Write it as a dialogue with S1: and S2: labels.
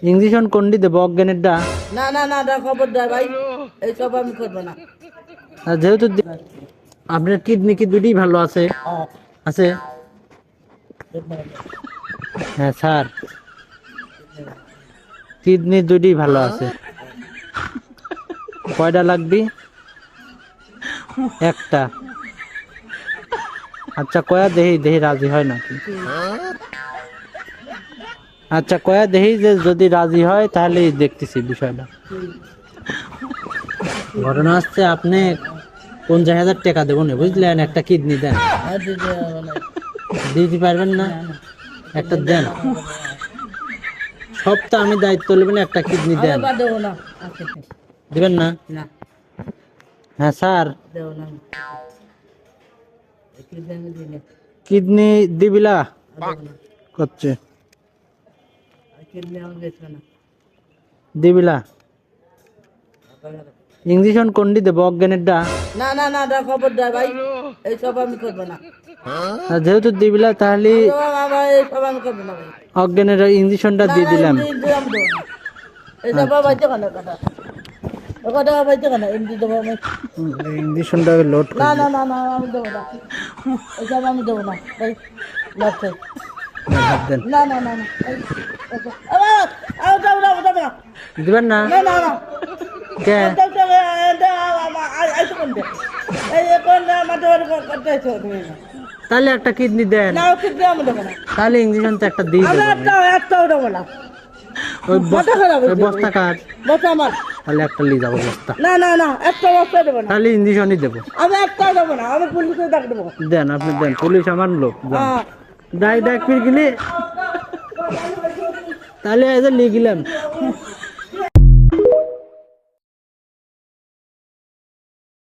S1: Injection কোনটি দেবো অজ্ঞানেরটা?
S2: না না না না খবরদার ভাই, এইসব আমি করবো না।
S1: আর যেহেতু আপনার কিডনি কি দুটি ভালো আছে? আছে। হ্যাঁ স্যার, কিডনি দুটি ভালো আছে। কয়টা লাগবে? একটা। আচ্ছা কয়া দেহি দেহি রাজি হয় নাকি? আচ্ছা কয়া দেহি যে যদি রাজি হয় তাহলে দেখতেছি বিষয়টা। ঘটনা হচ্ছে আপনি 50,000 টাকা দেবো না বুঝলেন, একটা কিডনি দেন।
S2: আর দিতে হবে না।
S1: দিতে পারবেন না? একটা দেন। সব তো আমি দায়িত্ব নেবেন, একটা কিডনি
S2: আমি
S1: দেন।
S2: বা দেবো না, আচ্ছা,
S1: দিবেন না?
S2: না
S1: হ্যাঁ স্যার,
S2: দেবো না আমি। কিডনি আমি দিই না,
S1: কিডনি দিবিলা
S2: দেবো না।
S1: করছে,
S2: কিডনি আমি বেচবো না।
S1: দিবিলা। ইঞ্জেকশন কোনটি দেবো অজ্ঞানেরটা?
S2: না না না না খবরদার ভাই, এইসব আমি করবো না।
S1: আর যেহেতু দিবিলা তাহলে
S2: এইসব আমি করবো না ভাই।
S1: অজ্ঞানের ইঞ্জেকশনটা
S2: না
S1: দিয়ে
S2: না
S1: দিলাম।
S2: এমনি আমি দেবো না। এইসব বাইতে কেন কথা, ও কথা বাইতে কেন এমনি দেবো আমি।
S1: ইঞ্জেকশনটা লোড
S2: না
S1: করে
S2: না না না আমি দেবো না, এইসব আমি দেবো না ভাই, লাগছে।
S1: দেন।
S2: না না না না আবার আবার যাবো না যাবো না।
S1: দিবেন না?
S2: না না না
S1: কে? তাহলে একটা কিডনি দেন। তাহলে ইঞ্জেকশন তো একটা দিয়ে দেবো। ওই বস্তা কার? তাহলে একটা নিয়ে যাবো বস্তা। তাহলে ইঞ্জেকশনই দেবো। দেন আপনি দেন, পুলিশ আমার লোক। ডাক ডাক ফির গেলে তাহলে লিখলাম।